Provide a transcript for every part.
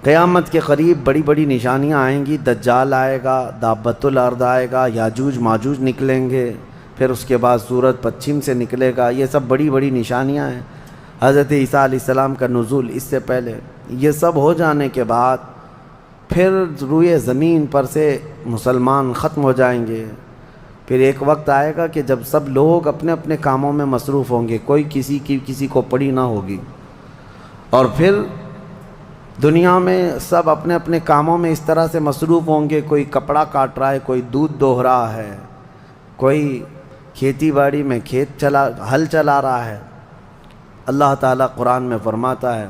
قیامت کے قریب بڑی بڑی نشانیاں آئیں گی، دجال آئے گا، دابۃ الارض آئے گا، یاجوج ماجوج نکلیں گے، پھر اس کے بعد سورج پچھم سے نکلے گا۔ یہ سب بڑی بڑی نشانیاں ہیں۔ حضرت عیسیٰ علیہ السلام کا نزول اس سے پہلے، یہ سب ہو جانے کے بعد پھر روئے زمین پر سے مسلمان ختم ہو جائیں گے۔ پھر ایک وقت آئے گا کہ جب سب لوگ اپنے اپنے کاموں میں مصروف ہوں گے، کوئی کسی کو پڑی نہ ہوگی، اور پھر دنیا میں سب اپنے اپنے کاموں میں اس طرح سے مصروف ہوں گے، کوئی کپڑا کاٹ رہا ہے، کوئی دودھ دوہ رہا ہے، کوئی کھیتی باڑی میں ہل چلا رہا ہے۔ اللہ تعالیٰ قرآن میں فرماتا ہے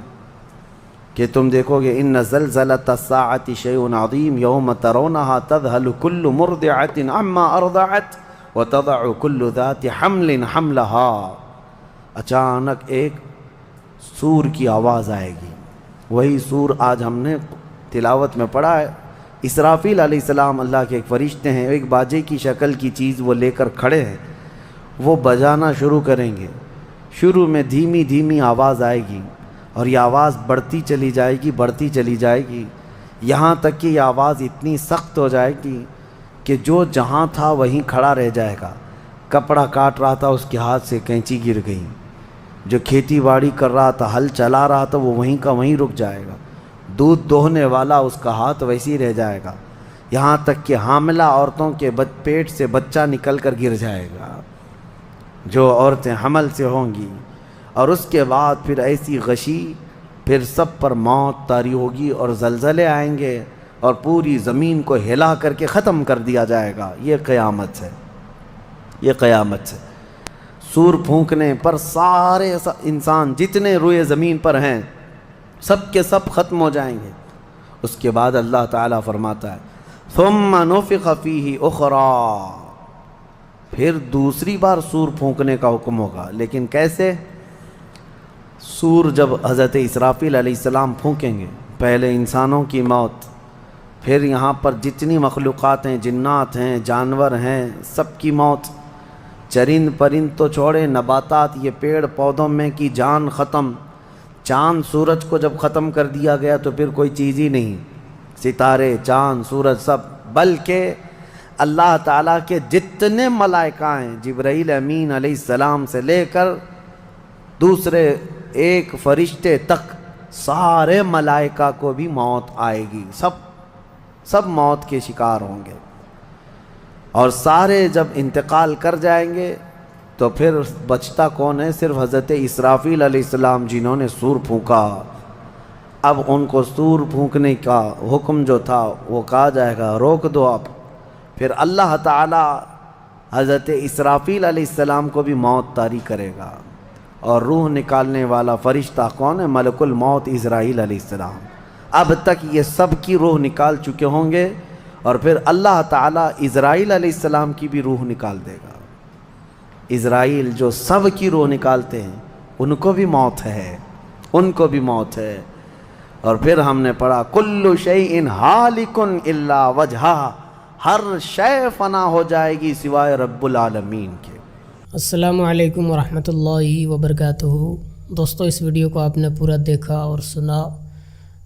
کہ تم دیکھو گے ان زلزلۃ الساعۃ شیء عظیم یوم ترونها تذهل كل مرضعۃ عما ارضعت وتضع كل ذات حمل حملها، اچانک ایک سور کی آواز آئے گی۔ وہی سور آج ہم نے تلاوت میں پڑھا ہے۔ اسرافیل علیہ السلام اللہ کے ایک فرشتے ہیں، ایک باجے کی شکل کی چیز وہ لے کر کھڑے ہیں، وہ بجانا شروع کریں گے۔ شروع میں دھیمی دھیمی آواز آئے گی اور یہ آواز بڑھتی چلی جائے گی، یہاں تک کہ یہ آواز اتنی سخت ہو جائے گی کہ جو جہاں تھا وہیں کھڑا رہ جائے گا۔ کپڑا کاٹ رہا تھا، اس کے ہاتھ سے کینچی گر گئی، جو کھیتی باڑی کر رہا تھا، ہل چلا رہا تھا، وہ وہیں کا وہیں رک جائے گا۔ دودھ دوہنے والا اس کا ہاتھ ویسے ہی رہ جائے گا، یہاں تک کہ حاملہ عورتوں کے پیٹ سے بچہ نکل کر گر جائے گا، جو عورتیں حمل سے ہوں گی، اور اس کے بعد پھر ایسی غشی، پھر سب پر موت طاری ہوگی اور زلزلے آئیں گے اور پوری زمین کو ہلا کر کے ختم کر دیا جائے گا۔ یہ قیامت ہے، یہ قیامت ہے۔ سور پھونکنے پر سارے انسان جتنے روئے زمین پر ہیں سب کے سب ختم ہو جائیں گے۔ اس کے بعد اللہ تعالیٰ فرماتا ہے ثم نفخ فیہ اخری، پھر دوسری بار سور پھونکنے کا حکم ہوگا۔ لیکن کیسے؟ سور جب حضرت اسرافیل علیہ السلام پھونکیں گے، پہلے انسانوں کی موت، پھر یہاں پر جتنی مخلوقات ہیں، جنات ہیں، جانور ہیں، سب کی موت، چرند پرند تو چھوڑے، نباتات، یہ پیڑ پودوں میں کی جان ختم۔ چاند سورج کو جب ختم کر دیا گیا تو پھر کوئی چیز ہی نہیں، ستارے، چاند، سورج سب، بلکہ اللہ تعالیٰ کے جتنے ملائکہ ہیں، جبرائیل امین علیہ السلام سے لے کر دوسرے ایک فرشتے تک، سارے ملائکہ کو بھی موت آئے گی، سب موت کے شکار ہوں گے۔ اور سارے جب انتقال کر جائیں گے تو پھر بچتا کون ہے؟ صرف حضرت اسرافیل علیہ السلام، جنہوں نے سور پھونکا۔ اب ان کو سور پھونکنے کا حکم جو تھا وہ کہا جائے گا روک دو اب۔ پھر اللہ تعالی حضرت اسرافیل علیہ السلام کو بھی موت طاری کرے گا، اور روح نکالنے والا فرشتہ کون ہے؟ ملک الموت اسرائیل علیہ السلام۔ اب تک یہ سب کی روح نکال چکے ہوں گے، اور پھر اللہ تعالیٰ اسرائیل علیہ السلام کی بھی روح نکال دے گا۔ اسرائیل جو سب کی روح نکالتے ہیں، ان کو بھی موت ہے، ان کو بھی موت ہے۔ اور پھر ہم نے پڑھا کل شیء ہالک الا وجہہ، ہر شے فنا ہو جائے گی سوائے رب العالمین کے۔ السلام علیکم ورحمۃ اللہ وبرکاتہ۔ دوستو، اس ویڈیو کو آپ نے پورا دیکھا اور سنا۔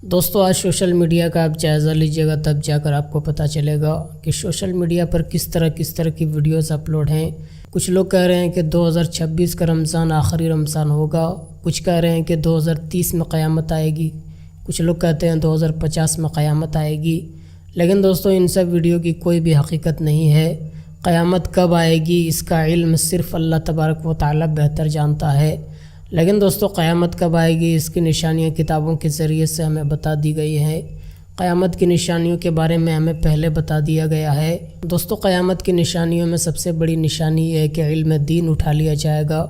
دوستو، آج سوشل میڈیا کا آپ جائزہ لیجئے گا، تب جا کر آپ کو پتہ چلے گا کہ سوشل میڈیا پر کس طرح کی ویڈیوز اپلوڈ ہیں۔ کچھ لوگ کہہ رہے ہیں کہ 2026 کا رمضان آخری رمضان ہوگا، کچھ کہہ رہے ہیں کہ 2030 میں قیامت آئے گی، کچھ لوگ کہتے ہیں 2050 میں قیامت آئے گی۔ لیکن دوستو، ان سب ویڈیو کی کوئی بھی حقیقت نہیں ہے۔ قیامت کب آئے گی اس کا علم صرف اللہ تبارک و تعالی بہتر جانتا ہے۔ لیکن دوستو، قیامت کب آئے گی اس کی نشانیاں کتابوں کے ذریعے سے ہمیں بتا دی گئی ہیں۔ قیامت کی نشانیوں کے بارے میں ہمیں پہلے بتا دیا گیا ہے۔ دوستو، قیامت کی نشانیوں میں سب سے بڑی نشانی یہ ہے کہ علم دین اٹھا لیا جائے گا،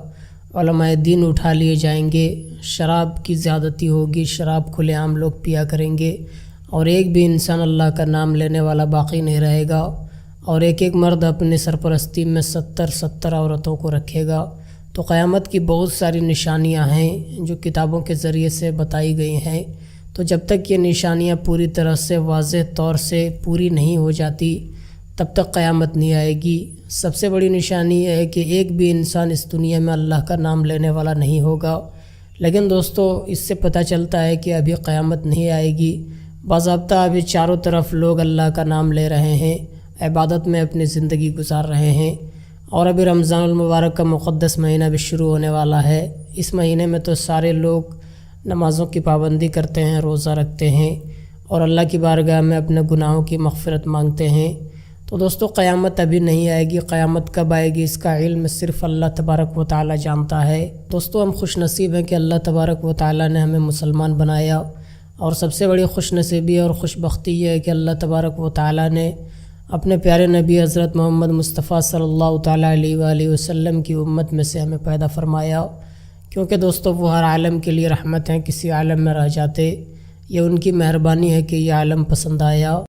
علماء دین اٹھا لیے جائیں گے، شراب کی زیادتی ہوگی، شراب کھلے عام لوگ پیا کریں گے، اور ایک بھی انسان اللہ کا نام لینے والا باقی نہیں رہے گا، اور ایک مرد اپنے سرپرستی میں 70 عورتوں کو رکھے گا۔ تو قیامت کی بہت ساری نشانیاں ہیں جو کتابوں کے ذریعے سے بتائی گئی ہیں۔ تو جب تک یہ نشانیاں پوری طرح سے واضح طور سے پوری نہیں ہو جاتی تب تک قیامت نہیں آئے گی۔ سب سے بڑی نشانی یہ ہے کہ ایک بھی انسان اس دنیا میں اللہ کا نام لینے والا نہیں ہوگا۔ لیکن دوستو، اس سے پتہ چلتا ہے کہ ابھی قیامت نہیں آئے گی، باضابطہ ابھی چاروں طرف لوگ اللہ کا نام لے رہے ہیں، عبادت میں اپنی زندگی گزار رہے ہیں، اور ابھی رمضان المبارک کا مقدس مہینہ بھی شروع ہونے والا ہے۔ اس مہینے میں تو سارے لوگ نمازوں کی پابندی کرتے ہیں، روزہ رکھتے ہیں اور اللہ کی بارگاہ میں اپنے گناہوں کی مغفرت مانگتے ہیں۔ تو دوستو قیامت ابھی نہیں آئے گی، قیامت کب آئے گی اس کا علم صرف اللہ تبارک و تعالی جانتا ہے۔ دوستو ہم خوش نصیب ہیں کہ اللہ تبارک و تعالی نے ہمیں مسلمان بنایا، اور سب سے بڑی خوش نصیبی اور خوش بختی یہ ہے کہ اللہ تبارک و تعالی نے اپنے پیارے نبی حضرت محمد مصطفیٰ صلی اللہ تعالیٰ علیہ وآلہ وسلم کی امت میں سے ہمیں پیدا فرمایا، کیونکہ دوستو وہ ہر عالم کے لیے رحمت ہیں، کسی عالم میں رہ جاتے، یہ ان کی مہربانی ہے کہ یہ عالم پسند آیا۔